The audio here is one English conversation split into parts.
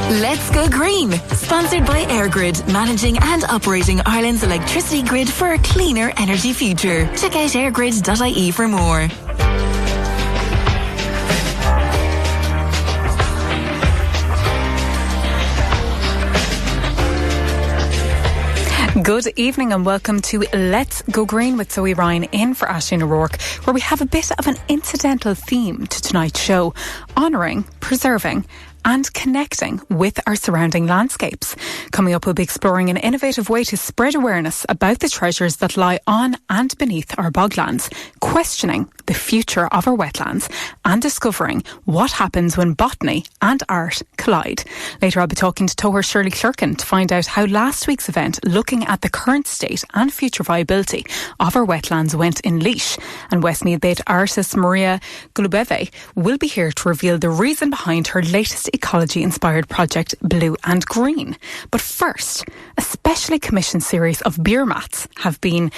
Let's go green. Sponsored by AirGrid, managing and operating Ireland's electricity grid for a cleaner energy future. Check out airgrid.ie for more. Good evening and welcome to Let's Go Green with Zoe Ryan in for Aisling O'Rourke, where we have a bit of an incidental theme to tonight's show, honouring, preserving and connecting with our surrounding landscapes. Coming up, we'll be exploring an innovative way to spread awareness about the treasures that lie on and beneath our boglands, questioning the future of our wetlands and discovering what happens when botany and art collide. Later I'll be talking to Tóchar Shirley Clerkin to find out how last week's event looking at the current state and future viability of our wetlands went in leash. And Westmeath-based Artist Mariia Golubeva will be here to reveal the reason behind her latest ecology-inspired project, Blue and Green. But first, a specially commissioned series of beer mats have been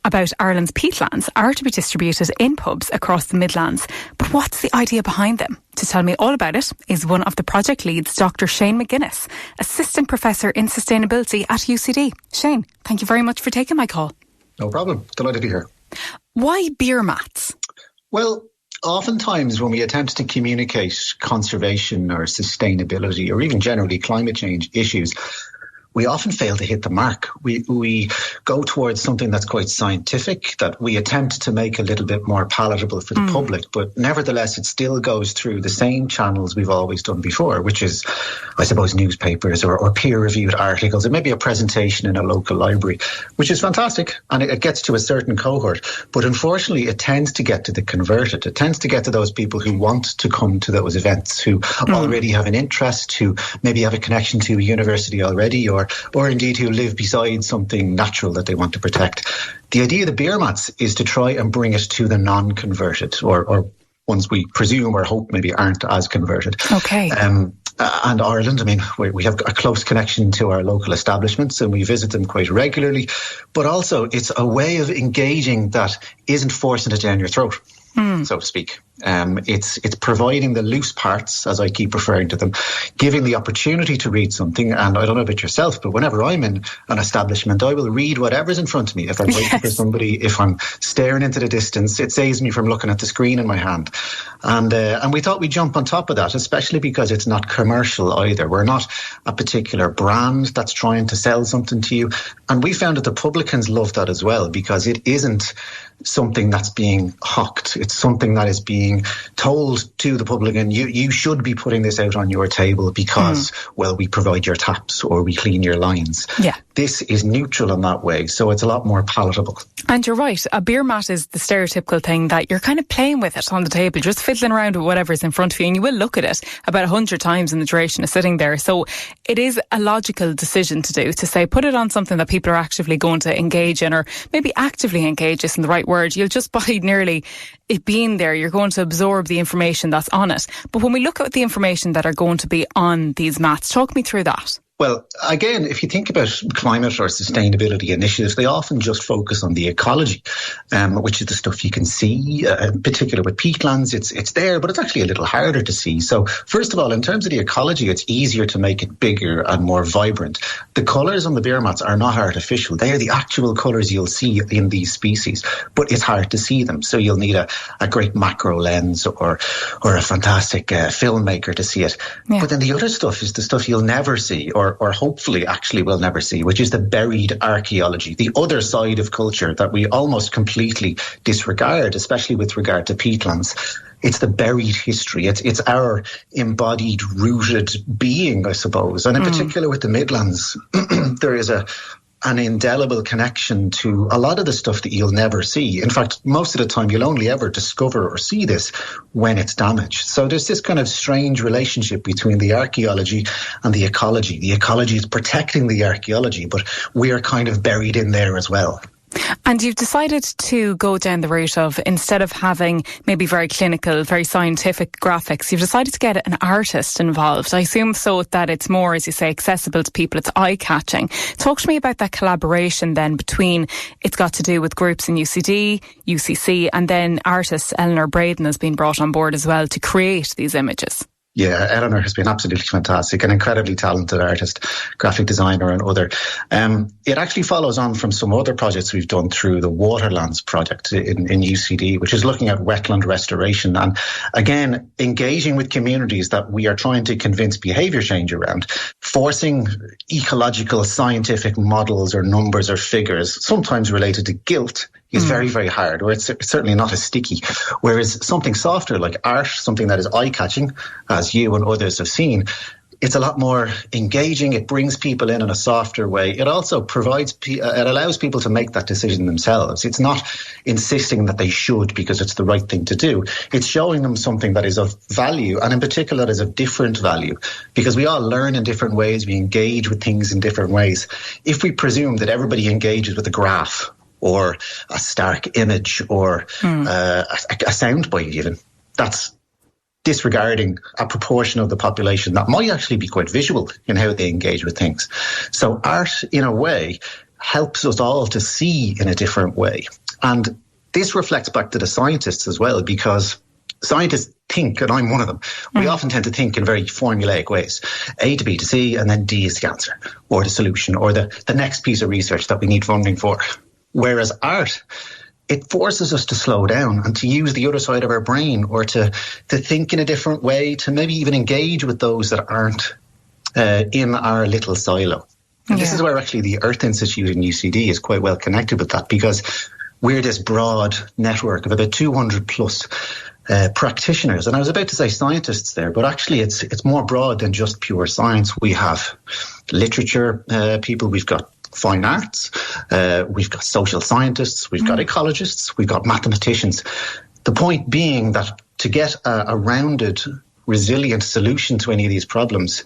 about Ireland's peatlands are to be distributed in pubs across the Midlands. But what's the idea behind them? To tell me all about it is one of the project leads, Dr. Shane Mc Guinness, Assistant Professor in Sustainability at UCD. Shane, thank you very much for taking my call. No problem. Delighted to be here. Why beer mats? Well, oftentimes when we attempt to communicate conservation or sustainability or even generally climate change issues, we often fail to hit the mark. We go towards something that's quite scientific, that we attempt to make a little bit more palatable for the public, but nevertheless it still goes through the same channels we've always done before, which is, I suppose, newspapers or peer-reviewed articles, or maybe a presentation in a local library, which is fantastic, and it gets to a certain cohort. But unfortunately, it tends to get to the converted. It tends to get to those people who want to come to those events, who already have an interest, who maybe have a connection to a university already, or indeed who live beside something natural that they want to protect. The idea of the beer mats is to try and bring it to the non-converted, or ones we presume or hope maybe aren't as converted. Okay. And Ireland, I mean, we have a close connection to our local establishments and we visit them quite regularly. But also it's a way of engaging that isn't forcing it down your throat, so to speak. It's providing the loose parts, as I keep referring to them, giving the opportunity to read something. And I don't know about yourself, but whenever I'm in an establishment, I will read whatever's in front of me. If I'm waiting for somebody, if I'm staring into the distance, it saves me from looking at the screen in my hand. And we thought we'd jump on top of that, especially because it's not commercial either. We're not a particular brand that's trying to sell something to you. And we found that the publicans love that as well, because it isn't something that's being hawked. It's something that is being told to the publican, you should be putting this out on your table because, well, we provide your taps or we clean your lines. Yeah. This is neutral in that way, so it's a lot more palatable. And you're right, a beer mat is the stereotypical thing that you're kind of playing with it on the table, just fiddling around with whatever's in front of you, and you will look at it about 100 times in the duration of sitting there. So it is a logical decision to do, to say put it on something that people are actively going to engage in, or maybe actively engage isn't the right word. You'll just by nearly it being there, you're going to absorb the information that's on it. But when we look at the information that are going to be on these mats, talk me through that. Well, again, if you think about climate or sustainability initiatives, they often just focus on the ecology, which is the stuff you can see. In particular with peatlands, it's there, but it's actually a little harder to see. So first of all, in terms of the ecology, it's easier to make it bigger and more vibrant. The colours on the beer mats are not artificial. They are the actual colours you'll see in these species, but it's hard to see them. So you'll need a great macro lens or a fantastic filmmaker to see it. Yeah. But then the other stuff is the stuff you'll never see, or hopefully actually will never see, which is the buried archaeology, the other side of culture that we almost completely disregard, especially with regard to peatlands. It's the buried history. It's our embodied, rooted being, I suppose. And in particular with the Midlands, there is an indelible connection to a lot of the stuff that you'll never see. In fact, most of the time you'll only ever discover or see this when it's damaged. So there's this kind of strange relationship between the archaeology and the ecology. The ecology is protecting the archaeology, but we're kind of buried in there as well. And you've decided to go down the route of, instead of having maybe very clinical, very scientific graphics, you've decided to get an artist involved. I assume so that it's more, as you say, accessible to people, it's eye-catching. Talk to me about that collaboration then between, it's got to do with groups in UCD, UCC, and then artist Eleanor Braden has been brought on board as well to create these images. Yeah, Eleanor has been absolutely fantastic, an incredibly talented artist, graphic designer and other. It actually follows on from some other projects we've done through the Waterlands project in UCD, which is looking at wetland restoration and, again, engaging with communities that we are trying to convince behaviour change around, forcing ecological scientific models or numbers or figures, sometimes related to guilt, is very, very hard, or it's certainly not as sticky. Whereas something softer like art, something that is eye-catching, as you and others have seen, it's a lot more engaging. It brings people in a softer way. It also it allows people to make that decision themselves. It's not insisting that they should because it's the right thing to do. It's showing them something that is of value, and in particular that is of different value, because we all learn in different ways. We engage with things in different ways. If we presume that everybody engages with a graph or a stark image or a soundbite even, that's disregarding a proportion of the population that might actually be quite visual in how they engage with things. So art, in a way, helps us all to see in a different way. And this reflects back to the scientists as well, because scientists think, and I'm one of them, we often tend to think in very formulaic ways. A to B to C, and then D is the answer, or the solution, or the next piece of research that we need funding for. Whereas art, it forces us to slow down and to use the other side of our brain, or to think in a different way, to maybe even engage with those that aren't in our little silo. And this is where actually the Earth Institute in UCD is quite well connected with that, because we're this broad network of about 200 plus practitioners. And I was about to say scientists there, but actually it's more broad than just pure science. We have literature people, we've got fine arts, we've got social scientists, we've got ecologists, we've got mathematicians. The point being that to get a rounded, resilient solution to any of these problems,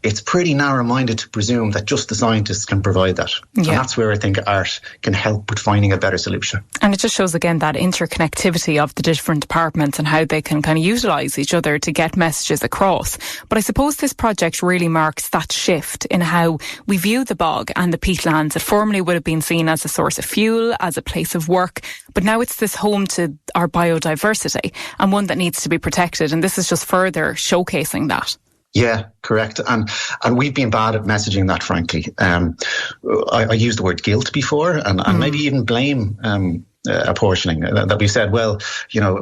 it's pretty narrow-minded to presume that just the scientists can provide that. Yeah. And that's where I think art can help with finding a better solution. And it just shows, again, that interconnectivity of the different departments and how they can kind of utilise each other to get messages across. But I suppose this project really marks that shift in how we view the bog and the peatlands. It formerly would have been seen as a source of fuel, as a place of work, but now it's this home to our biodiversity and one that needs to be protected. And this is just further showcasing that. Yeah, correct. And we've been bad at messaging that, frankly. I used the word guilt before and maybe even blame apportioning, that we said, well,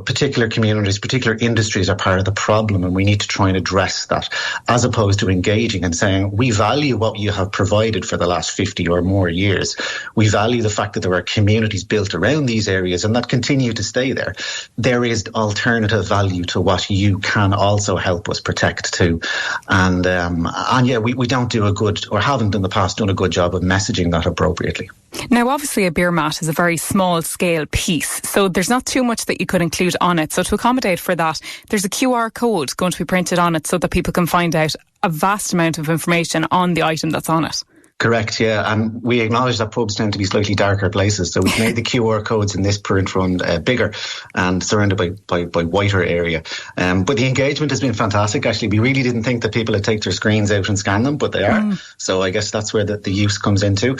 particular communities, particular industries are part of the problem and we need to try and address that, as opposed to engaging and saying, we value what you have provided for the last 50 or more years. We value the fact that there are communities built around these areas and that continue to stay there. There is alternative value to what you can also help us protect too. And yeah, we don't do a good, or haven't in the past done a good job of messaging that appropriately. Now, obviously, a beer mat is a very small scale piece, so there's not too much that you could include on it. So to accommodate for that, there's a QR code going to be printed on it so that people can find out a vast amount of information on the item that's on it. Correct, yeah. And we acknowledge that pubs tend to be slightly darker places. So we've made the QR codes in this print run bigger and surrounded by whiter area. But the engagement has been fantastic. Actually, we really didn't think that people would take their screens out and scan them, but they are. So I guess that's where the use comes into.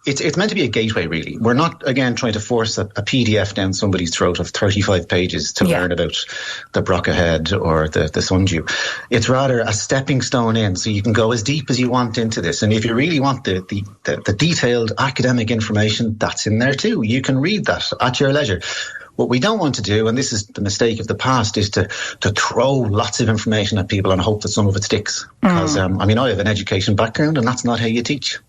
It's meant to be a gateway, really. We're not, again, trying to force a PDF down somebody's throat of 35 pages to learn about the Brockahead or the sundew. It's rather a stepping stone in, so you can go as deep as you want into this. And if you really want the detailed academic information, that's in there too. You can read that at your leisure. What we don't want to do, and this is the mistake of the past, is to throw lots of information at people and hope that some of it sticks. Because, I have an education background and that's not how you teach.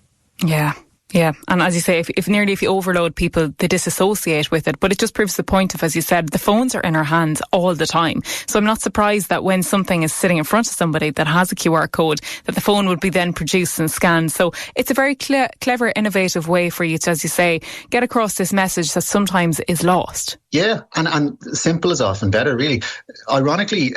Yeah. Yeah, and as you say, if you overload people, they disassociate with it. But it just proves the point of, as you said, the phones are in our hands all the time. So I'm not surprised that when something is sitting in front of somebody that has a QR code, that the phone would be then produced and scanned. So it's a very clever, innovative way for you to, as you say, get across this message that sometimes is lost. Yeah, and simple is often better, really. Ironically,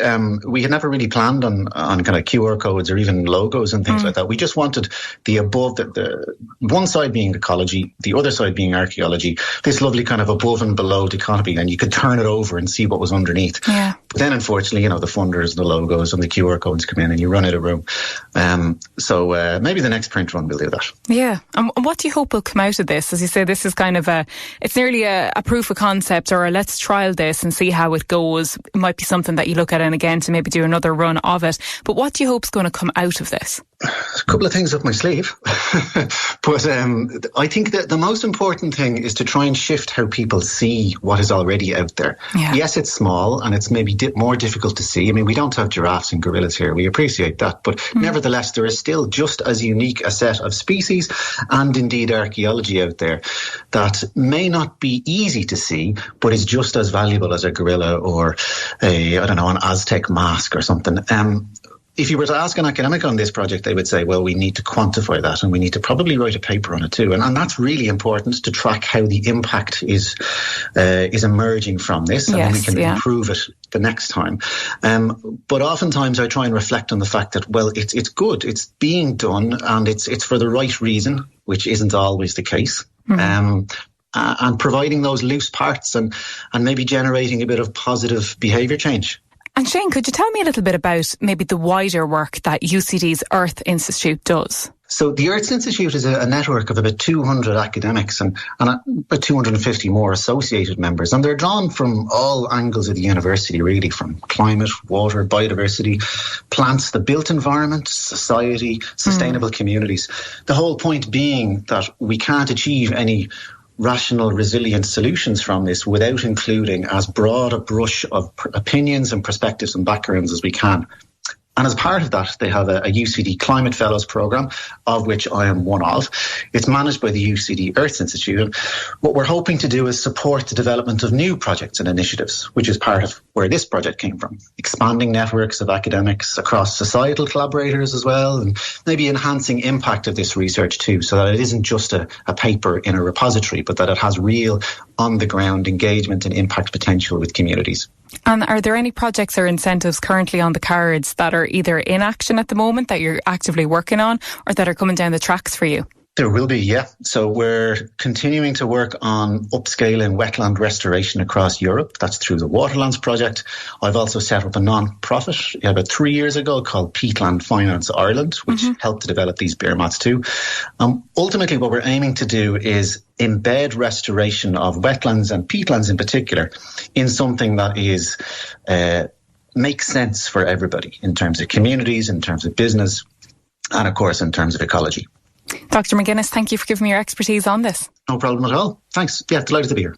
we had never really planned on kind of QR codes or even logos and things like that. We just wanted the above, the one side being ecology, the other side being archaeology, this lovely kind of above and below dichotomy, and you could turn it over and see what was underneath. Yeah. But then, unfortunately, the funders, the logos and the QR codes come in and you run out of room. So maybe the next print run will do that. Yeah. And what do you hope will come out of this? As you say, this is kind of it's nearly a proof of concept, or a let's trial this and see how it goes. It might be something that you look at and again to maybe do another run of it. But what do you hope is going to come out of this? A couple of things up my sleeve. But I think that the most important thing is to try and shift how people see what is already out there. Yeah. Yes, it's small and it's maybe more difficult to see. I mean, we don't have giraffes and gorillas here. We appreciate that. But nevertheless, there is still just as unique a set of species and indeed archaeology out there that may not be easy to see, but is just as valuable as a gorilla or an Aztec mask or something. If you were to ask an academic on this project, they would say, well, we need to quantify that and we need to probably write a paper on it too. And that's really important to track how the impact is emerging from this, and then we can improve it the next time. But oftentimes I try and reflect on the fact that, well, it's good, it's being done, and it's for the right reason, which isn't always the case. And providing those loose parts and maybe generating a bit of positive behaviour change. And Shane, could you tell me a little bit about maybe the wider work that UCD's Earth Institute does? So the Earth Institute is a network of about 200 academics and about 250 more associated members. And they're drawn from all angles of the university, really, from climate, water, biodiversity, plants, the built environment, society, sustainable communities. The whole point being that we can't achieve any rational, resilient solutions from this without including as broad a brush of opinions and perspectives and backgrounds as we can. And as part of that, they have a UCD Climate Fellows programme, of which I am one of. It's managed by the UCD Earth Institute. And what we're hoping to do is support the development of new projects and initiatives, which is part of where this project came from. Expanding networks of academics across societal collaborators as well, and maybe enhancing impact of this research too, so that it isn't just a paper in a repository, but that it has real on-the-ground engagement and impact potential with communities. And are there any projects or incentives currently on the cards that are either in action at the moment that you're actively working on, or that are coming down the tracks for you? There will be, yeah. So we're continuing to work on upscaling wetland restoration across Europe. That's through the Waterlands project. I've also set up a non-profit about 3 years ago called Peatland Finance Ireland, which helped to develop these beer mats too. Ultimately, what we're aiming to do is embed restoration of wetlands and peatlands in particular in something that is makes sense for everybody in terms of communities, in terms of business, and of course in terms of ecology. Dr. McGuinness, thank you for giving me your expertise on this. No problem at all. Thanks. Yeah, delighted to be here.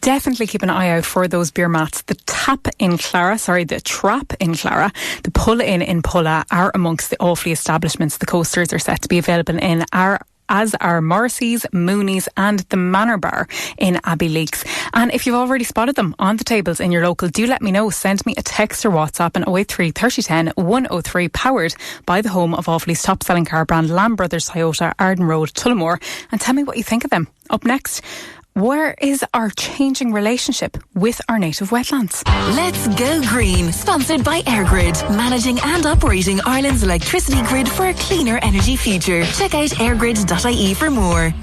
Definitely keep an eye out for those beer mats. The trap in Clara, the pull in Pulla are amongst the Awfully establishments the coasters are set to be available in, as are Morrissey's, Mooney's and the Manor Bar in Abbeyleix. And if you've already spotted them on the tables in your local, do let me know. Send me a text or WhatsApp on 083 3010 103, powered by the home of Awfully's top selling car brand Lamb Brothers Toyota, Arden Road, Tullamore, and tell me what you think of them. Up next, where is our changing relationship with our native wetlands? Let's go green. Sponsored by EirGrid, managing and operating Ireland's electricity grid for a cleaner energy future. Check out airgrid.ie for more.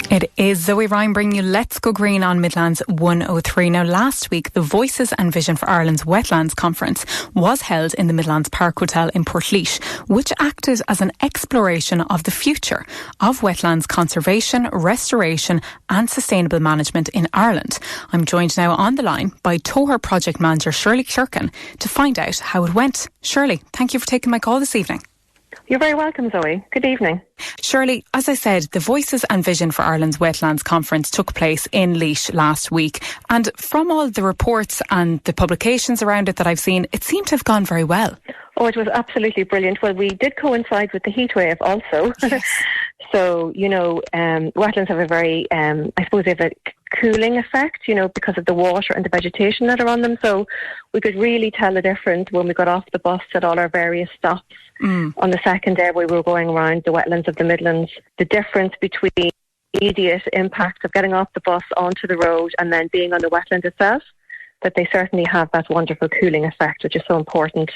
It is Zoe Ryan bringing you Let's Go Green on Midlands 103. Now, last week, the Voices and Vision for Ireland's Wetlands Conference was held in the Midlands Park Hotel in Portlaoise, which acted as an exploration of the future of wetlands conservation, restoration and sustainable management in Ireland. I'm joined now on the line by Tóchar Project Manager Shirley Clerkin to find out how it went. Shirley, thank you for taking my call this evening. You're very welcome, Zoe. Good evening. Shirley, as I said, the Voices and Vision for Ireland's Wetlands Conference took place in Laois last week. And from all the reports and the publications around it that I've seen, it seemed to have gone very well. Oh, it was absolutely brilliant. Well, we did coincide with the heatwave also. Yes. So, wetlands have a very, they have a cooling effect, because of the water and the vegetation that are on them. So we could really tell the difference when we got off the bus at all our various stops. On the second day we were going around the wetlands of the Midlands, the difference between the immediate impact of getting off the bus onto the road and then being on the wetland itself, that they certainly have that wonderful cooling effect, which is so important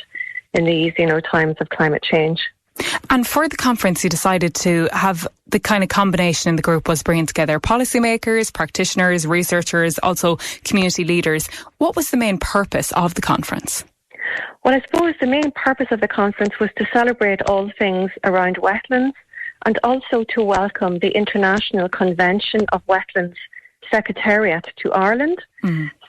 in these, times of climate change. And for the conference, you decided to have the kind of combination in the group was bringing together policymakers, practitioners, researchers, also community leaders. What was the main purpose of the conference? Well, I suppose the main purpose of the conference was to celebrate all things around wetlands and also to welcome the International Convention of Wetlands Secretariat to Ireland.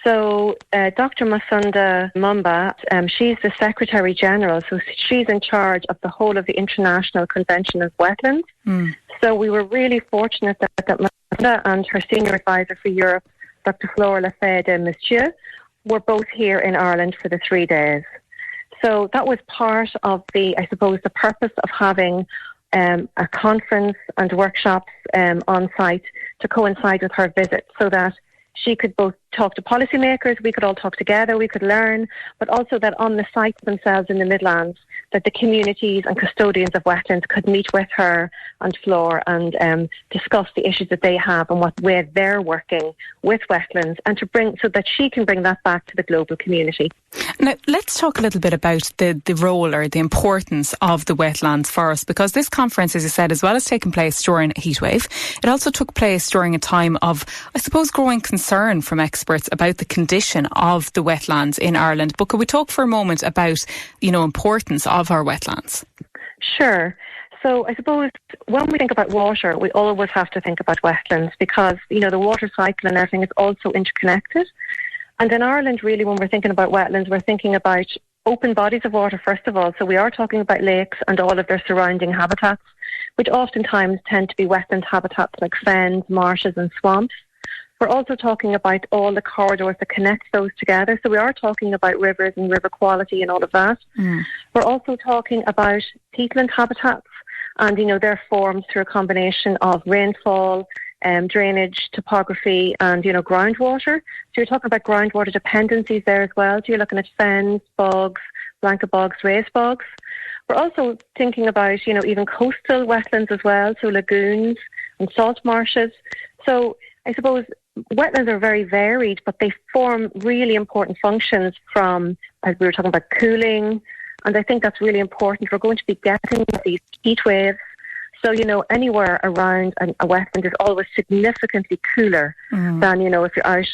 So Dr. Masunda Mumba, she's the Secretary General, so she's in charge of the whole of the International Convention of Wetlands. So we were really fortunate that Masunda and her Senior Advisor for Europe, Dr. Flora Lafayette Monsieur, were both here in Ireland for the 3 days. So that was part of the purpose of having a conference and workshops on site to coincide with her visit, so that she could both talk to policymakers, we could all talk together, we could learn, but also that on the sites themselves in the Midlands, that the communities and custodians of wetlands could meet with her and Flora and discuss the issues that they have and what way they're working with wetlands, and so that she can bring that back to the global community. Now, let's talk a little bit about the role or the importance of the wetlands for us, because this conference, as you said, as well as taking place during a heatwave, it also took place during a time of, I suppose, growing concern from experts about the condition of the wetlands in Ireland. But could we talk for a moment about, importance of our wetlands? Sure. So I suppose when we think about water, we always have to think about wetlands because, the water cycle and everything is also interconnected. And in Ireland, really, when we're thinking about wetlands, we're thinking about open bodies of water, first of all. So we are talking about lakes and all of their surrounding habitats, which oftentimes tend to be wetland habitats like fens, marshes and swamps. We're also talking about all the corridors that connect those together. So we are talking about rivers and river quality and all of that. We're also talking about peatland habitats and, they're formed through a combination of rainfall, drainage, topography and, groundwater. So you're talking about groundwater dependencies there as well. So you're looking at fens, bogs, blanket bogs, raised bogs. We're also thinking about, even coastal wetlands as well, so lagoons and salt marshes. So I suppose wetlands are very varied, but they form really important functions from, as we were talking about, cooling. And I think that's really important. We're going to be getting these heat waves. So, anywhere around a wetland is always significantly cooler than, if you're out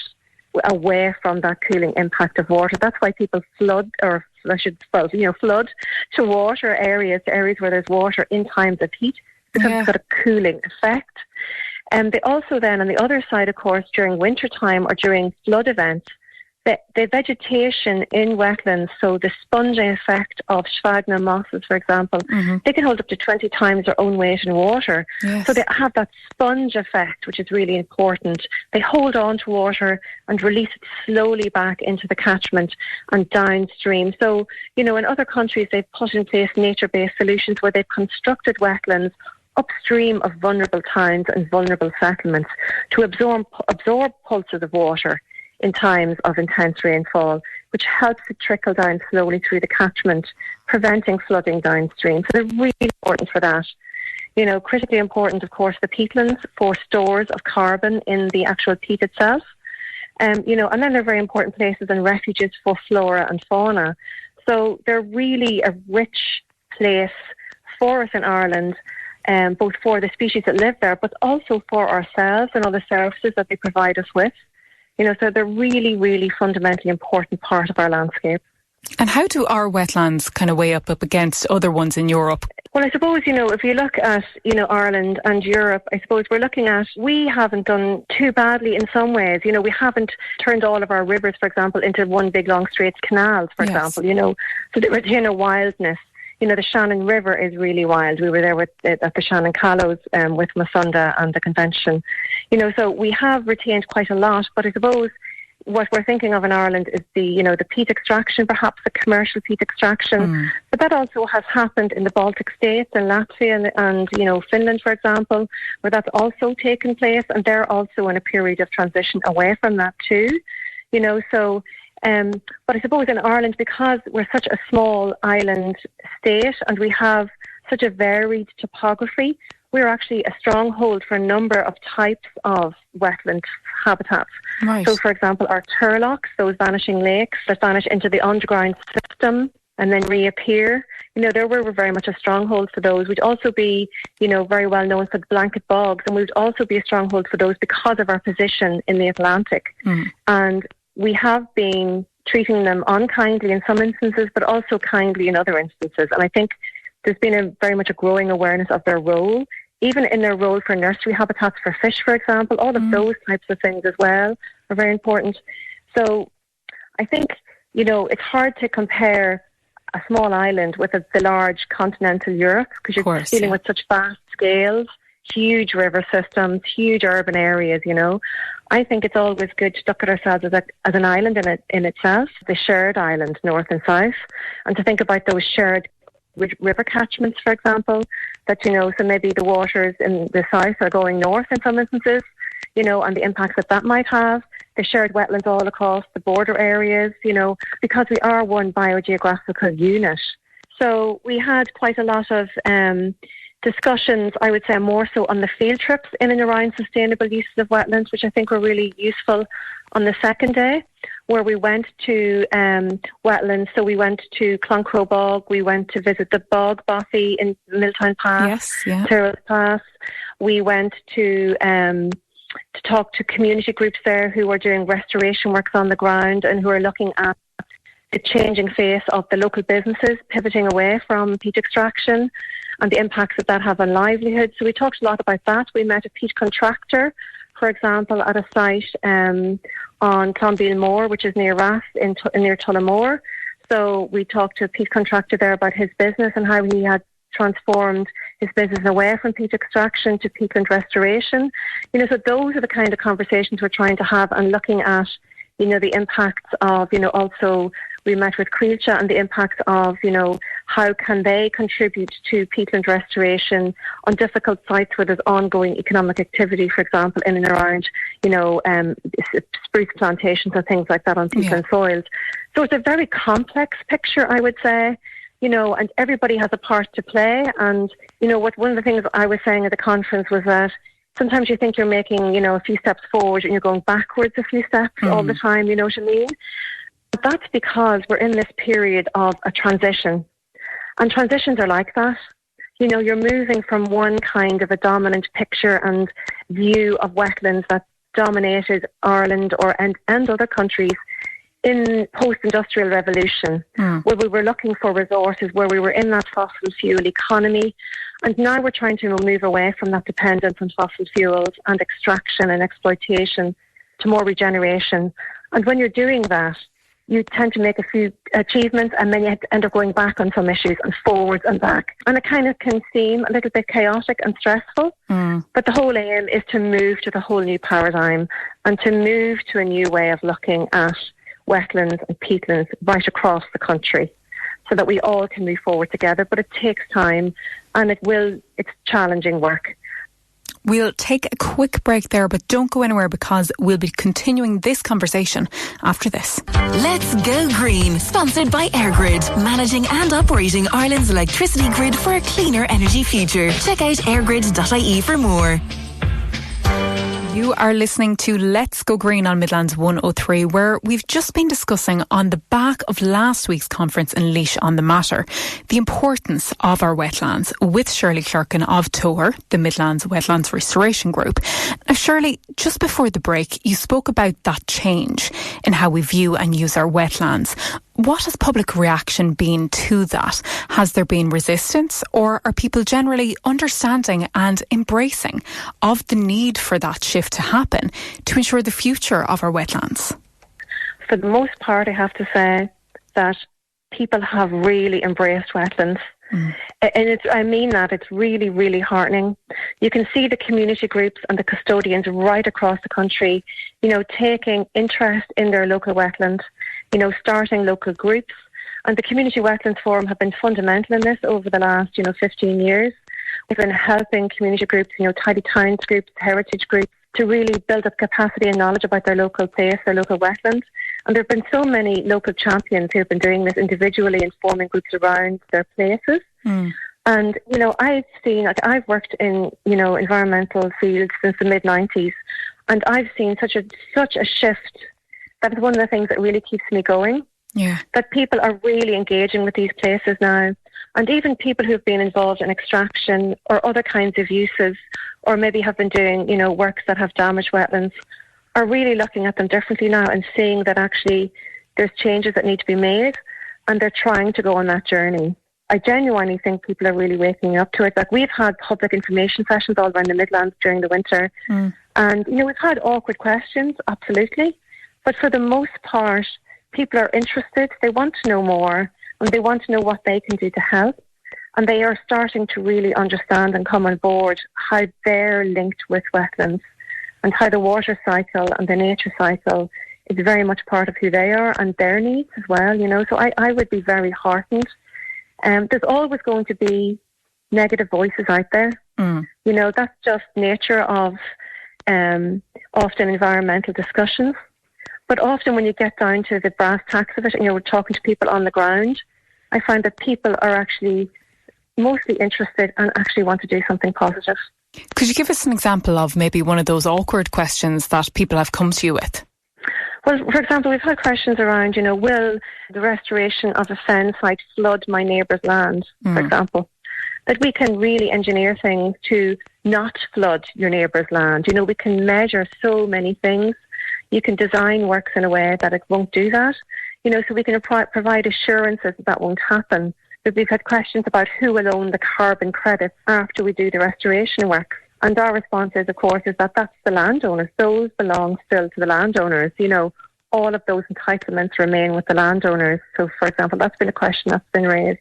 away from that cooling impact of water. That's why people flood to water areas where there's water in times of heat, because it's got a cooling effect. And they also then, on the other side, of course, during winter time or during flood events, the vegetation in wetlands, so the sponging effect of sphagnum mosses, for example, they can hold up to 20 times their own weight in water. Yes. So they have that sponge effect, which is really important. They hold on to water and release it slowly back into the catchment and downstream. So, in other countries, they've put in place nature-based solutions where they've constructed wetlands upstream of vulnerable towns and vulnerable settlements to absorb pulses of water in times of intense rainfall, which helps it trickle down slowly through the catchment, preventing flooding downstream. So they're really important for that. Critically important, of course, the peatlands for stores of carbon in the actual peat itself. And then they're very important places and refuges for flora and fauna. So they're really a rich place for us in Ireland, both for the species that live there, but also for ourselves and all the services that they provide us with. So they're really, really fundamentally important part of our landscape. And how do our wetlands kind of weigh up against other ones in Europe? Well, I suppose, if you look at, Ireland and Europe, I suppose we're looking at, we haven't done too badly in some ways. We haven't turned all of our rivers, for example, into one big long straight canals, for example, so they retain wildness. The Shannon River is really wild. We were there at the Shannon Callows with Masunda and the convention. So we have retained quite a lot, but I suppose what we're thinking of in Ireland is the peat extraction, perhaps the commercial peat extraction. But that also has happened in the Baltic states and Latvia and Finland, for example, where that's also taken place, and they're also in a period of transition away from that too. But I suppose in Ireland, because we're such a small island state and we have such a varied topography, we're actually a stronghold for a number of types of wetland habitats. Right. So, for example, our turlocks, those vanishing lakes that vanish into the underground system, and then reappear. There were very much a stronghold for those. We'd also be, very well known for the blanket bogs, and we'd also be a stronghold for those because of our position in the Atlantic. And we have been treating them unkindly in some instances, but also kindly in other instances. And I think there's been very much a growing awareness of their role, even in their role for nursery habitats for fish, for example. All of those types of things as well are very important. So I think, it's hard to compare a small island with the large continental Europe, because you're dealing with such vast scales, huge river systems, huge urban areas, I think it's always good to look at ourselves as an island in itself, the shared island, north and south, and to think about those shared river catchments, for example, that, so maybe the waters in the south are going north in some instances, and the impacts that might have. The shared wetlands all across the border areas, because we are one biogeographical unit. So we had quite a lot of discussions, I would say more so on the field trips in and around sustainable uses of wetlands, which I think were really useful on the second day, where we went to wetlands. So we went to Cloncrow Bog, we went to visit the bog bothy in Milltown Pass, Tyrrell Pass. We went to talk to community groups there who are doing restoration works on the ground and who are looking at the changing face of the local businesses pivoting away from peat extraction and the impacts that have on livelihoods. So we talked a lot about that. We met a peat contractor, for example, at a site on Clonbeil Moor, which is near Rath, near Tullamore. So we talked to a peat contractor there about his business and how he had transformed his business away from peat extraction to peatland restoration. So those are the kind of conversations we're trying to have, and looking at, the impacts of, also we met with Creelcha and the impacts of, how can they contribute to peatland restoration on difficult sites where there's ongoing economic activity, for example, in and around, spruce plantations and things like that on peatland soils. So it's a very complex picture, I would say. And everybody has a part to play. And, one of the things I was saying at the conference was that sometimes you think you're making, a few steps forward and you're going backwards a few steps all the time, you know what I mean? But that's because we're in this period of a transition. And transitions are like that. You're moving from one kind of a dominant picture and view of wetlands that dominated Ireland and other countries in post-industrial revolution, where we were looking for resources, where we were in that fossil fuel economy. And now we're trying to move away from that dependence on fossil fuels and extraction and exploitation to more regeneration. And when you're doing that, you tend to make a few achievements and then you end up going back on some issues and forwards and back. And it kind of can seem a little bit chaotic and stressful. But the whole aim is to move to the whole new paradigm and to move to a new way of looking at wetlands and peatlands right across the country, so that we all can move forward together. But it takes time, and it's challenging work. We'll take a quick break there, but don't go anywhere, because we'll be continuing this conversation after this. Let's Go Green, sponsored by EirGrid, managing and operating Ireland's electricity grid for a cleaner energy future. Check out airgrid.ie for more. You are listening to Let's Go Green on Midlands 103, where we've just been discussing, on the back of last week's conference in Laois on the matter, the importance of our wetlands, with Shirley Clerkin of Tóchar, the Midlands Wetlands Restoration Group. Now, Shirley, just before the break, you spoke about that change in how we view and use our wetlands. What has public reaction been to that? Has there been resistance, or are people generally understanding and embracing of the need for that shift to happen to ensure the future of our wetlands? For the most part, I have to say that people have really embraced wetlands. And I mean that, it's really, really heartening. You can see the community groups and the custodians right across the country, taking interest in their local wetland, starting local groups. And the Community Wetlands Forum have been fundamental in this over the last, 15 years. We've been helping community groups, tidy towns groups, heritage groups, to really build up capacity and knowledge about their local place, their local wetlands. And there have been so many local champions who have been doing this individually and forming groups around their places. And, I've seen, I've worked in, environmental fields since the mid-90s, and I've seen such a shift. That is one of the things that really keeps me going. that people are really engaging with these places now. And even people who've been involved in extraction or other kinds of uses, or maybe have been doing, works that have damaged wetlands, are really looking at them differently now and seeing that actually there's changes that need to be made, and they're trying to go on that journey. I genuinely think people are really waking up to it. Like, we've had public information sessions all around the Midlands during the winter. And, we've had awkward questions, absolutely. But for the most part, people are interested. They want to know more, and they want to know what they can do to help. And they are starting to really understand and come on board how they're linked with wetlands, and how the water cycle and the nature cycle is very much part of who they are and their needs as well, So I would be very heartened. There's always going to be negative voices out there. That's just nature of often environmental discussions. But often when you get down to the brass tacks of it, and we're talking to people on the ground, I find that people are actually mostly interested and actually want to do something positive. Could you give us an example of maybe one of those awkward questions that people have come to you with? Well, for example, we've had questions around, will the restoration of a fen site flood my neighbour's land, for example? That we can really engineer things to not flood your neighbour's land. We can measure so many things. You can design works in a way that it won't do that. So we can provide assurances that won't happen. But we've had questions about who will own the carbon credits after we do the restoration works. And our response is, of course, is that that's the landowners. Those belong still to the landowners. All of those entitlements remain with the landowners. So, for example, that's been a question that's been raised.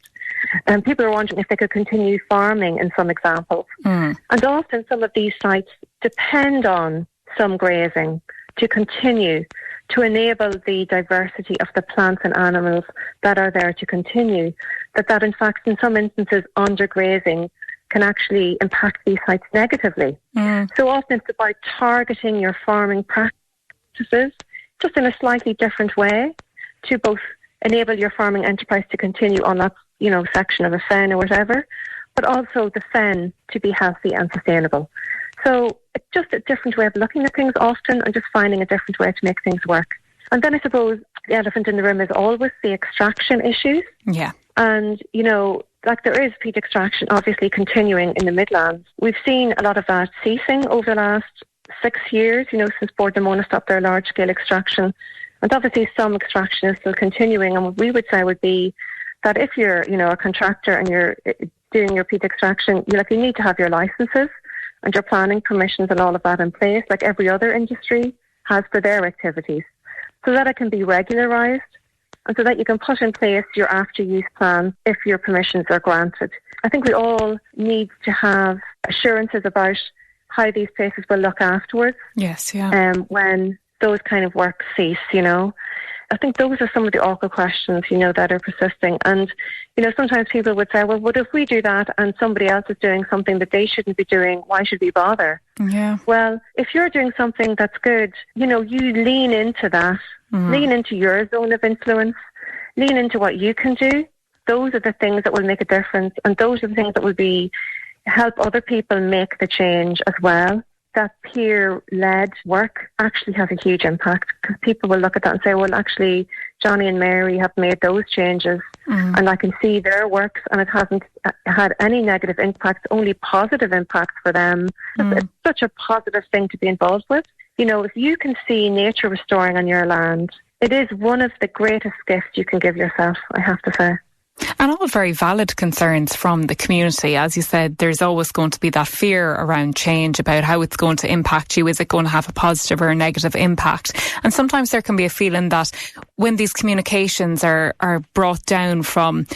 And people are wondering if they could continue farming in some examples. And often some of these sites depend on some grazing to continue, to enable the diversity of the plants and animals that are there to continue. That in fact, in some instances, undergrazing can actually impact these sites negatively. So often it's about targeting your farming practices just in a slightly different way to both enable your farming enterprise to continue on that, section of a fen or whatever, but also the fen to be healthy and sustainable. So it's just a different way of looking at things often, and just finding a different way to make things work. And then I suppose the elephant in the room is always the extraction issues. Yeah. And, there is peat extraction obviously continuing in the Midlands. We've seen a lot of that ceasing over the last 6 years, since Bord na Móna stopped their large-scale extraction. And obviously some extraction is still continuing. And what we would say would be that if you're, a contractor and you're doing your peat extraction, you need to have your licences and your planning permissions and all of that in place, like every other industry has for their activities, so that it can be regularised and so that you can put in place your after-use plan if your permissions are granted. I think we all need to have assurances about how these places will look afterwards. Yes, yeah. When those kind of works cease, I think those are some of the awkward questions, that are persisting. And, sometimes people would say, well, what if we do that and somebody else is doing something that they shouldn't be doing? Why should we bother? Yeah. Well, if you're doing something that's good, you lean into that. Lean into your zone of influence. Lean into what you can do. Those are the things that will make a difference. And those are the things that will help other people make the change as well. That peer-led work actually has a huge impact, because people will look at that and say, well, actually, Johnny and Mary have made those changes and I can see their works and it hasn't had any negative impacts, only positive impacts for them. It's such a positive thing to be involved with. If you can see nature restoring on your land, it is one of the greatest gifts you can give yourself, I have to say. And all very valid concerns from the community. As you said, there's always going to be that fear around change, about how it's going to impact you. Is it going to have a positive or a negative impact? And sometimes there can be a feeling that when these communications are brought down from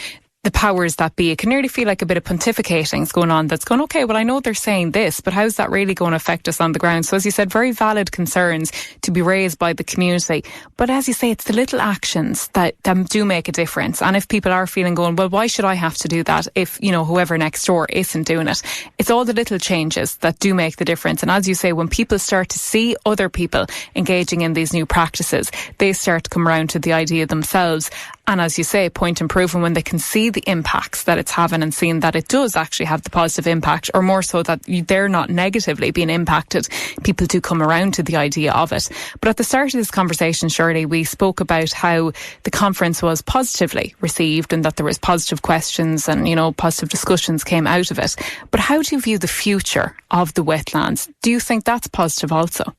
the powers that be, it can nearly feel like a bit of pontificating is going on, that's going, okay, well, I know they're saying this, but how's that really going to affect us on the ground? So as you said, very valid concerns to be raised by the community. But as you say, it's the little actions that do make a difference. And if people are feeling going, well, why should I have to do that if, whoever next door isn't doing it? It's all the little changes that do make the difference. And as you say, when people start to see other people engaging in these new practices, they start to come around to the idea themselves. And as you say, point and proven when they can see the impacts that it's having and seeing that it does actually have the positive impact, or more so that they're not negatively being impacted, people do come around to the idea of it. But at the start of this conversation, Shirley, we spoke about how the conference was positively received and that there was positive questions and, positive discussions came out of it. But how do you view the future of the wetlands? Do you think that's positive also?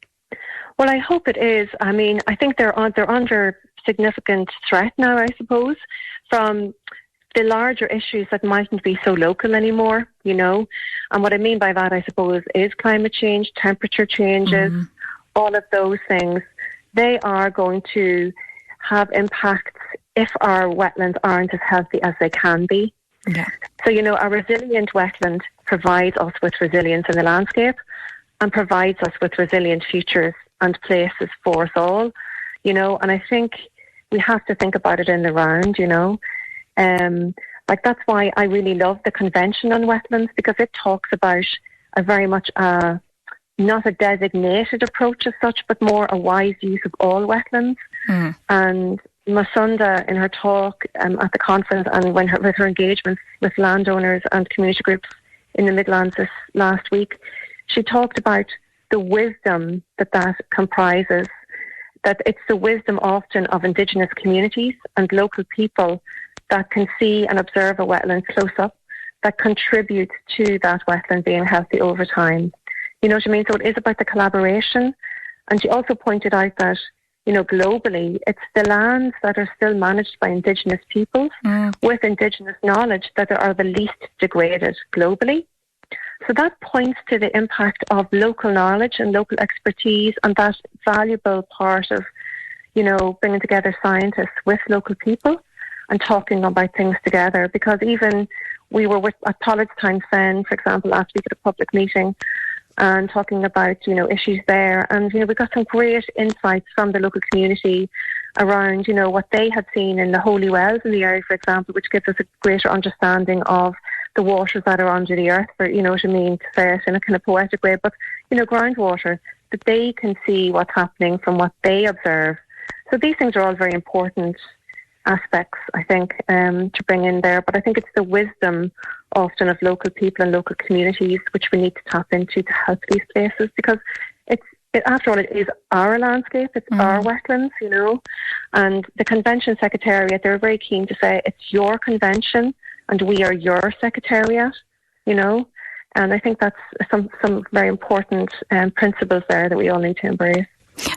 Well, I hope it is. I mean, I think they're under significant threat now, I suppose, from the larger issues that mightn't be so local anymore, And what I mean by that, I suppose, is climate change, temperature changes, all of those things. They are going to have impacts if our wetlands aren't as healthy as they can be. Yeah. So, a resilient wetland provides us with resilience in the landscape and provides us with resilient futures and places for us all, and I think we have to think about it in the round, that's why I really love the Convention on Wetlands, because it talks about a very much not a designated approach as such, but more a wise use of all wetlands. And Masunda, in her talk at the conference and with her engagements with landowners and community groups in the Midlands this last week, she talked about the wisdom that comprises, that it's the wisdom often of Indigenous communities and local people that can see and observe a wetland close up, that contribute to that wetland being healthy over time. You know what I mean? So it is about the collaboration. And she also pointed out that, globally, it's the lands that are still managed by Indigenous peoples with Indigenous knowledge that are the least degraded globally. So that points to the impact of local knowledge and local expertise, and that valuable part of, bringing together scientists with local people and talking about things together. Because even we were at Pollardstown Fen, for example, last week at a public meeting and talking about, issues there. And, we got some great insights from the local community around, what they had seen in the holy wells in the area, for example, which gives us a greater understanding of the waters that are under the earth, for, to say it in a kind of poetic way, but, groundwater, that they can see what's happening from what they observe. So these things are all very important aspects, I think, to bring in there. But I think it's the wisdom often of local people and local communities which we need to tap into to help these places, because after all, it is our landscape, it's our wetlands, and the Convention Secretariat, they're very keen to say it's your convention and we are your secretariat, and I think that's some very important principles there that we all need to embrace.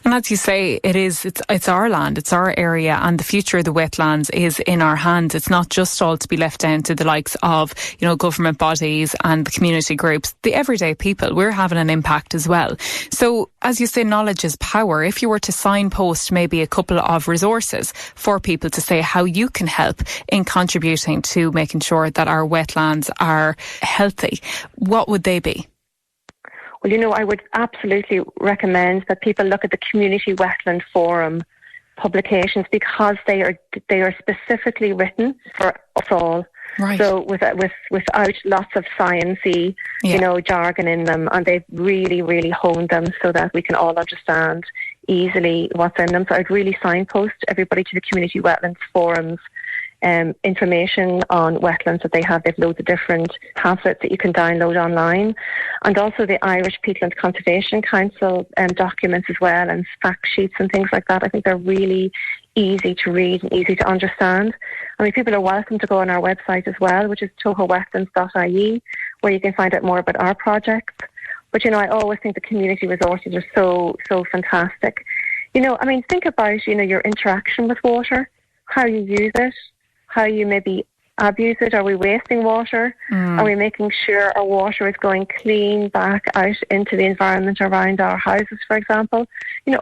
And as you say, it's our land, it's our area, and the future of the wetlands is in our hands. It's not just all to be left down to the likes of, government bodies and the community groups. The everyday people, we're having an impact as well. So, as you say, knowledge is power. If you were to signpost maybe a couple of resources for people to say how you can help in contributing to making sure that our wetlands are healthy, what would they be? Well, I would absolutely recommend that people look at the Community Wetland Forum publications, because they are specifically written for us all. Right. So without lots of sciencey, jargon in them, and they've really, really honed them so that we can all understand easily what's in them. So I'd really signpost everybody to the Community Wetlands Forums. Information on wetlands that they have. They've loads of different pamphlets that you can download online, and also the Irish Peatlands Conservation Council documents as well, and fact sheets and things like that. I think they're really easy to read and easy to understand. I mean, people are welcome to go on our website as well, which is tócharwetlands.ie, where you can find out more about our projects. But, I always think the community resources are so fantastic. Think about, your interaction with water, how you use it, how you maybe abuse it. Are we wasting water? Are we making sure our water is going clean back out into the environment around our houses, for example?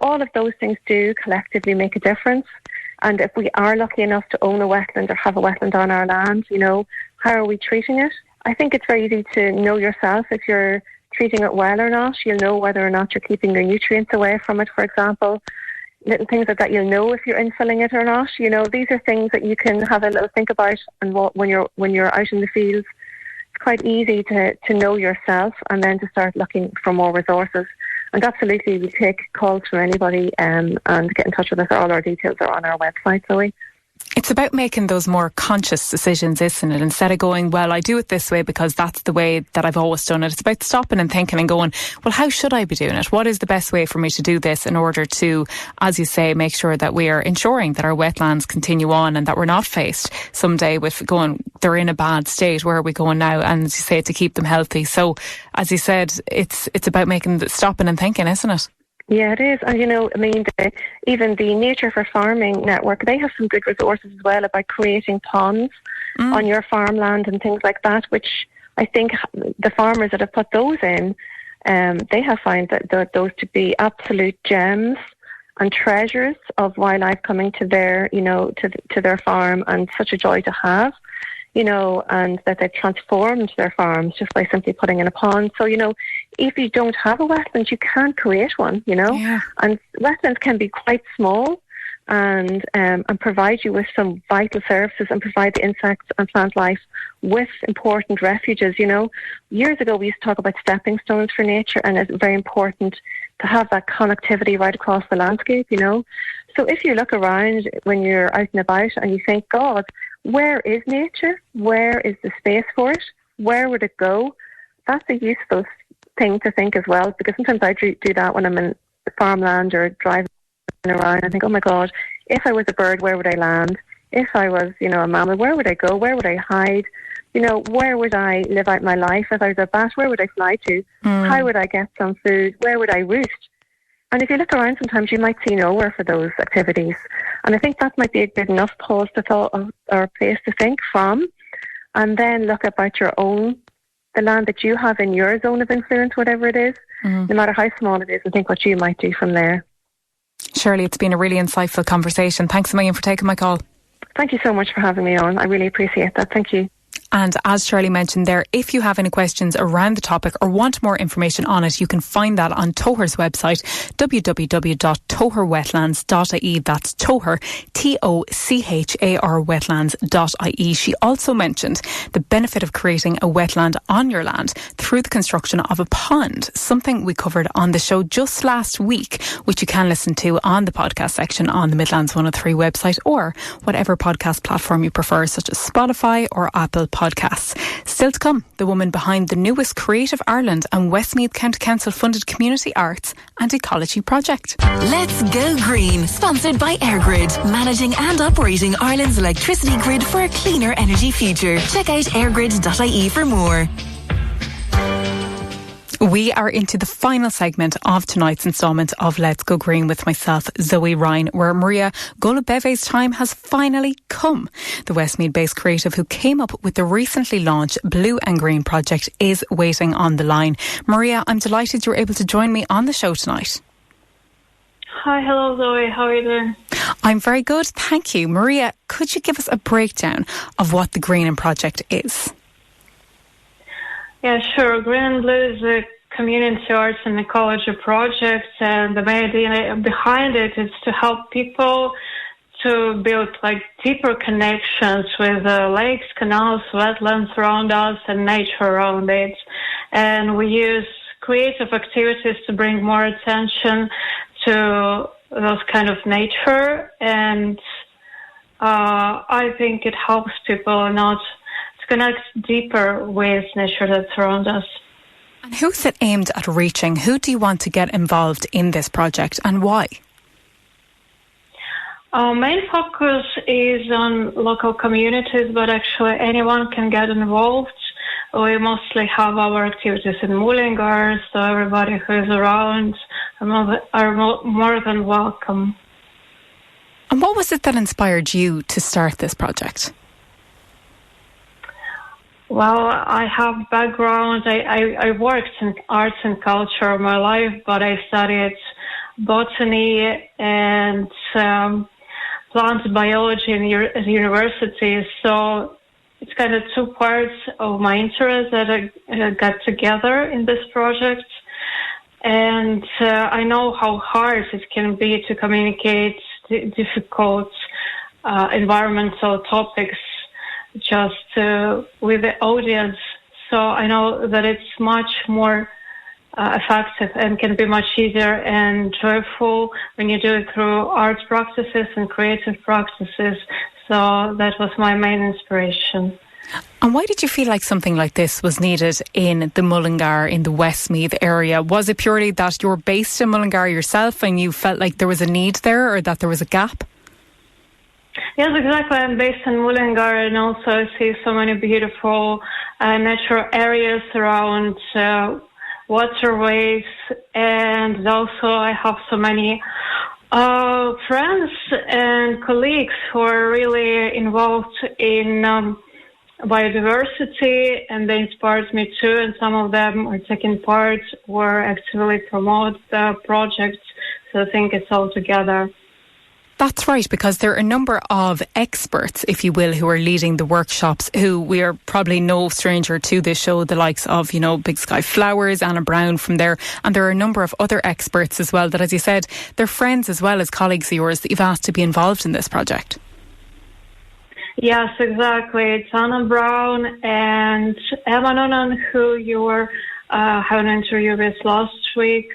All of those things do collectively make a difference. And if we are lucky enough to own a wetland or have a wetland on our land, how are we treating it? I think it's very easy to know yourself if you're treating it well or not. You'll know whether or not you're keeping the nutrients away from it, for example. Little things like that, you'll know if you're infilling it or not. These are things that you can have a little think about, and when you're out in the fields, it's quite easy to know yourself and then to start looking for more resources. And absolutely, we take calls from anybody and get in touch with us. All our details are on our website, Zoe. It's about making those more conscious decisions, isn't it? Instead of going, well, I do it this way because that's the way that I've always done it. It's about stopping and thinking and going, well, how should I be doing it? What is the best way for me to do this in order to, as you say, make sure that we are ensuring that our wetlands continue on and that we're not faced someday with going, they're in a bad state. Where are we going now? And as you say, to keep them healthy. So, as you said, it's about stopping and thinking, isn't it? Yeah, it is. And, even the Nature for Farming Network, they have some good resources as well about creating ponds on your farmland and things like that, which I think the farmers that have put those in, they have found that those to be absolute gems and treasures of wildlife coming to their, to their farm, and such a joy to have. And that they've transformed their farms just by simply putting in a pond. So, if you don't have a wetland, you can't create one, Yeah. And wetlands can be quite small and provide you with some vital services and provide the insects and plant life with important refuges, Years ago, we used to talk about stepping stones for nature, and it's very important to have that connectivity right across the landscape, So if you look around when you're out and about and you think, God, where is nature? Where is the space for it? Where would it go? That's a useful thing to think as well, because sometimes I do that when I'm in farmland or driving around. I think, oh my God, if I was a bird, where would I land? If I was, a mammal, where would I go? Where would I hide? Where would I live out my life? If I was a bat, where would I fly to? How would I get some food? Where would I roost? And if you look around, sometimes you might see nowhere for those activities. And I think that might be a good enough pause to thought of, or a place to think from, and then look about the land that you have in your zone of influence, whatever it is, no matter how small it is, and think what you might do from there. Shirley, it's been a really insightful conversation. Thanks a million for taking my call. Thank you so much for having me on. I really appreciate that. Thank you. And as Shirley mentioned there, if you have any questions around the topic or want more information on it, you can find that on Tóchar's website, www.tócharwetlands.ie. That's Tóchar, Tochar wetlands.ie. She also mentioned the benefit of creating a wetland on your land through the construction of a pond, something we covered on the show just last week, which you can listen to on the podcast section on the Midlands 103 website, or whatever podcast platform you prefer, such as Spotify or Apple Podcasts. Still to come, the woman behind the newest Creative Ireland and Westmeath County Council funded community arts and ecology project. Let's Go Green, sponsored by EirGrid, managing and operating Ireland's electricity grid for a cleaner energy future. Check out airgrid.ie for more. We are into the final segment of tonight's instalment of Let's Go Green with myself, Zoe Ryan, where Mariia Golubeva's time has finally come. The Westmeath-based creative who came up with the recently launched Blue and Green project is waiting on the line. Mariia, I'm delighted you're able to join me on the show tonight. Hi, hello Zoe, how are you doing? I'm very good, thank you. Mariia, could you give us a breakdown of what the Green and project is? Yeah, sure. Green&Blue is a community arts and ecology project, and the main idea behind it is to help people to build deeper connections with lakes, canals, wetlands around us and nature around it. And we use creative activities to bring more attention to those kind of nature, and I think it helps people not connect deeper with nature that surrounds us. And who's it aimed at reaching? Who do you want to get involved in this project and why? Our main focus is on local communities, but actually anyone can get involved. We mostly have our activities in Mullingar, so everybody who is around are more than welcome. And what was it that inspired you to start this project? Well, I have background. I worked in arts and culture all my life, but I studied botany and plant biology at university. So it's kind of two parts of my interest that I got together in this project. And I know how hard it can be to communicate difficult environmental topics just with the audience. So I know that it's much more effective and can be much easier and joyful when you do it through art practices and creative practices. So that was my main inspiration. And why did you feel like something like this was needed in the Mullingar, in the Westmeath area? Was it purely that you're based in Mullingar yourself and you felt like there was a need there, or that there was a gap? Yes, exactly. I'm based in Mullingar, and also I see so many beautiful natural areas around waterways, and also I have so many friends and colleagues who are really involved in biodiversity, and they inspired me too, and some of them are taking part or actively promote the project, so I think it's all together. That's right, because there are a number of experts, if you will, who are leading the workshops, who we are probably no stranger to this show, the likes of, Big Sky Flowers, Anna Brown from there. And there are a number of other experts as well that, as you said, they're friends as well as colleagues of yours that you've asked to be involved in this project. Yes, exactly. It's Anna Brown and Emma Nonan, who you were having an interview with last week.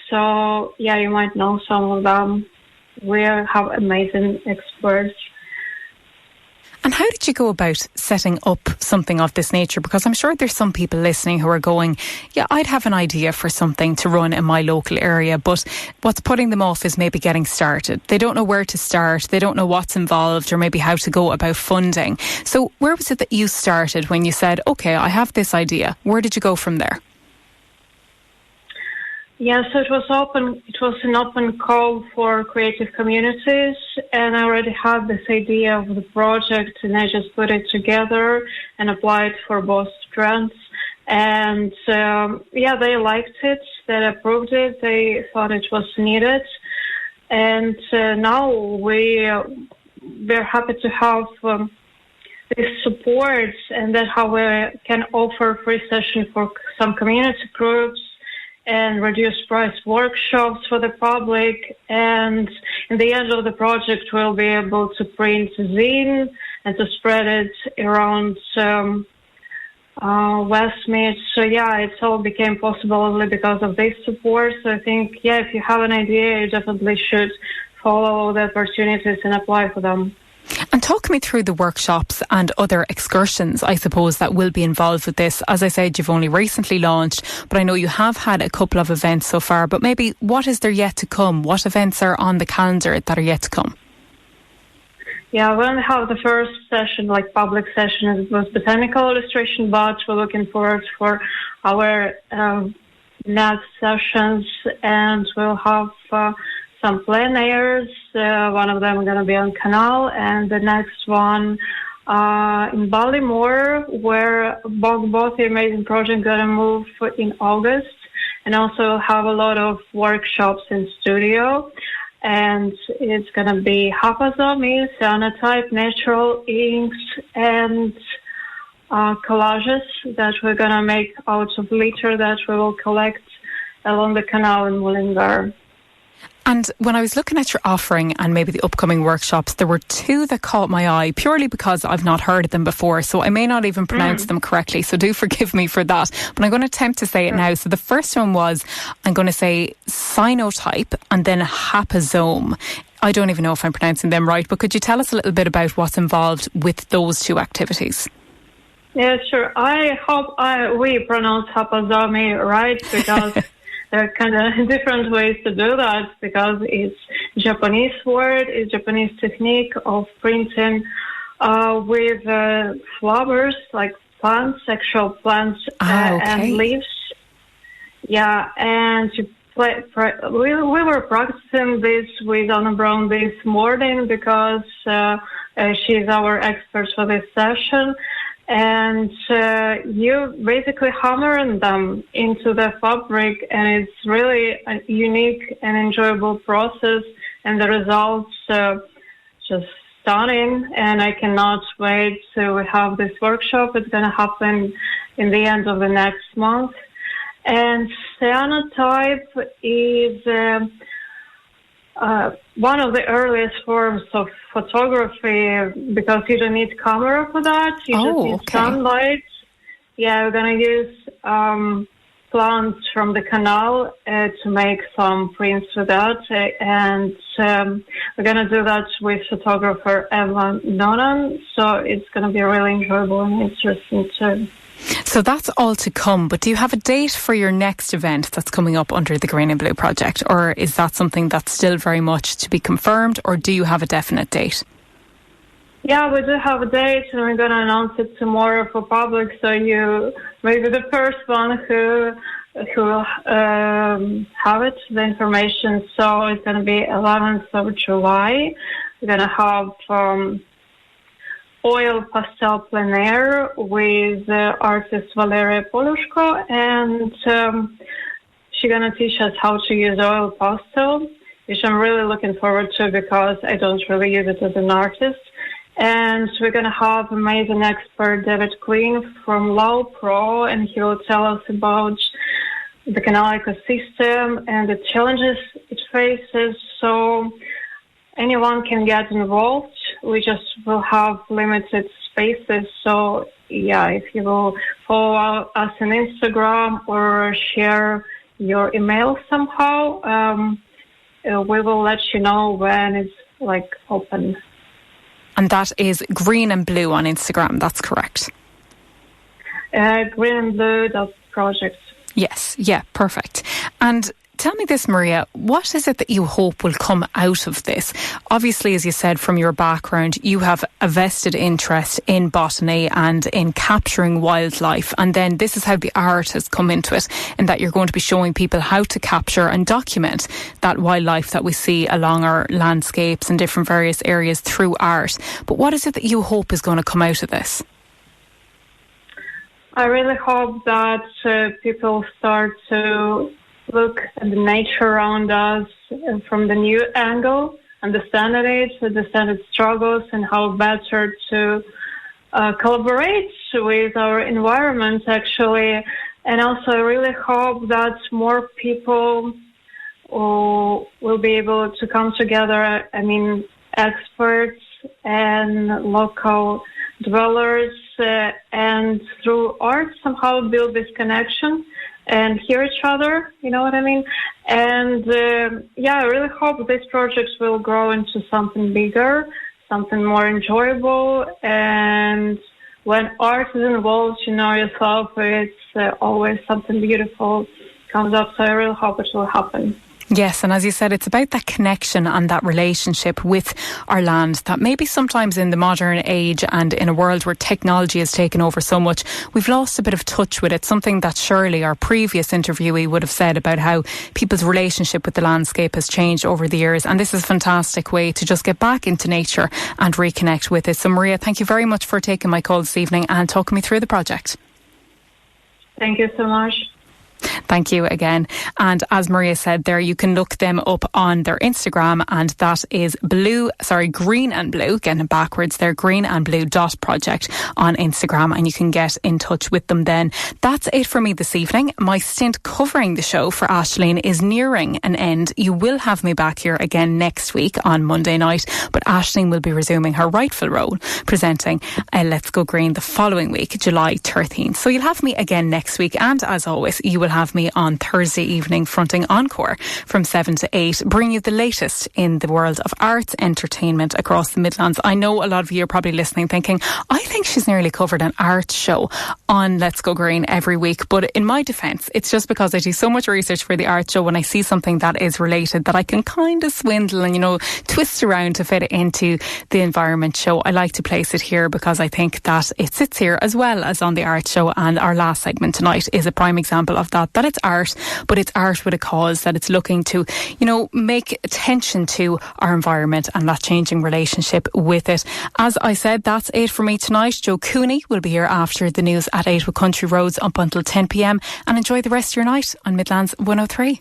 So, yeah, you might know some of them. We have amazing experts. And how did you go about setting up something of this nature? Because I'm sure there's some people listening who are going, yeah, I'd have an idea for something to run in my local area, but what's putting them off is maybe getting started. They don't know where to start, they don't know what's involved, or maybe how to go about funding. So where was it that you started when you said, okay, I have this idea? Where did you go from there? Yeah, so it was an open call for creative communities, and I already had this idea of the project, and I just put it together and applied for both grants. And they liked it, they approved it, they thought it was needed. And now we're happy to have this support, and that's how we can offer free session for some community groups and reduced price workshops for the public. And in the end of the project, we'll be able to print zine and to spread it around Westmeath. So yeah, it all became possible only because of this support. So I think, yeah, if you have an idea, you definitely should follow the opportunities and apply for them. And talk me through the workshops and other excursions, I suppose, that will be involved with this. As I said, you've only recently launched, but I know you have had a couple of events so far. But maybe what is there yet to come? What events are on the calendar that are yet to come? Yeah, we only have the first session, like public session, it was botanical illustration, but we're looking forward for our next sessions, and we'll have some plein airs. One of them are going to be on Canal, and the next one in Ballymore, where both the amazing project going to move in August, and also have a lot of workshops in studio. And it's going to be hapazomi, cyanotype, natural inks, and collages that we're going to make out of litter that we will collect along the canal in Mullingar. And when I was looking at your offering and maybe the upcoming workshops, there were two that caught my eye, purely because I've not heard of them before, so I may not even pronounce them correctly, so do forgive me for that. But I'm going to attempt to say it now. So the first one was, I'm going to say cyanotype and then hapazome. I don't even know if I'm pronouncing them right, but could you tell us a little bit about what's involved with those two activities? Yeah, sure. I hope we pronounce hapazomi right, because there are kind of different ways to do that, because it's Japanese word, it's Japanese technique of printing with flowers, like plants, actual plants, and leaves. Yeah, and we were practicing this with Anna Brown this morning, because she's our expert for this session. And you basically hammer them into the fabric, and it's really a unique and enjoyable process, and the results just stunning, and I cannot wait to have this workshop. It's going to happen in the end of the next month. And cyanotype is one of the earliest forms of photography, because you don't need camera for that. You just need sunlight. Yeah, we're going to use plants from the canal to make some prints with that. And we're going to do that with photographer Eva Nonan. So it's going to be really enjoyable and interesting too. So that's all to come, but do you have a date for your next event that's coming up under the Green&Blue project, or is that something that's still very much to be confirmed, or do you have a definite date? Yeah, we do have a date, and we're going to announce it tomorrow for public, so you may be the first one who will have it, the information. So it's going to be 11th of July. We're going to have oil pastel plein air with artist Valeria Polushko, and she's going to teach us how to use oil pastel, which I'm really looking forward to because I don't really use it as an artist. And we're going to have amazing expert David Quinn from Low Pro, and he will tell us about the canal ecosystem and the challenges it faces. So anyone can get involved. We just will have limited spaces. So yeah, if you will follow us on Instagram or share your email somehow, we will let you know when it's open. And that is Green&Blue on Instagram, that's correct? Green&Blue.project. Yes, yeah, perfect. And tell me this, Mariia, what is it that you hope will come out of this? Obviously, as you said, from your background, you have a vested interest in botany and in capturing wildlife. And then this is how the art has come into it, and that you're going to be showing people how to capture and document that wildlife that we see along our landscapes and different various areas through art. But what is it that you hope is going to come out of this? I really hope that people start to look at the nature around us from the new angle, understand its struggles, and how better to collaborate with our environment, actually. And also, I really hope that more people will be able to come together. I mean, experts and local dwellers, and through art somehow build this connection and hear each other, you know what I mean? And I really hope this project will grow into something bigger, something more enjoyable. And when art is involved, you know yourself, it's always something beautiful comes up. So I really hope it will happen. Yes, and as you said, it's about that connection and that relationship with our land that maybe sometimes in the modern age and in a world where technology has taken over so much, we've lost a bit of touch with it. Something that Shirley, our previous interviewee, would have said about how people's relationship with the landscape has changed over the years. And this is a fantastic way to just get back into nature and reconnect with it. So Mariia, thank you very much for taking my call this evening and talking me through the project. Thank you so much. Thank you again. And as Mariia said there, you can look them up on their Instagram, and that is Green&Blue, getting it backwards there, Green&Blue.project on Instagram, and you can get in touch with them then. That's it for me this evening. My stint covering the show for Aisling is nearing an end. You will have me back here again next week on Monday night, but Aisling will be resuming her rightful role, presenting Let's Go Green the following week, July 13th. So you'll have me again next week, and as always, you will have me on Thursday evening fronting Encore from 7 to 8, bring you the latest in the world of arts, entertainment across the Midlands. I know a lot of you are probably listening thinking, I think she's nearly covered an art show on Let's Go Green every week, but in my defence, it's just because I do so much research for the art show. When I see something that is related that I can kind of swindle and, twist around to fit it into the environment show, I like to place it here because I think that it sits here as well as on the art show. And our last segment tonight is a prime example of that it's art, but it's art with a cause, that it's looking to, make attention to our environment and that changing relationship with it. As I said, that's it for me tonight. Joe Cooney will be here after the news at 8 with Country Roads up until 10 p.m, and enjoy the rest of your night on Midlands 103.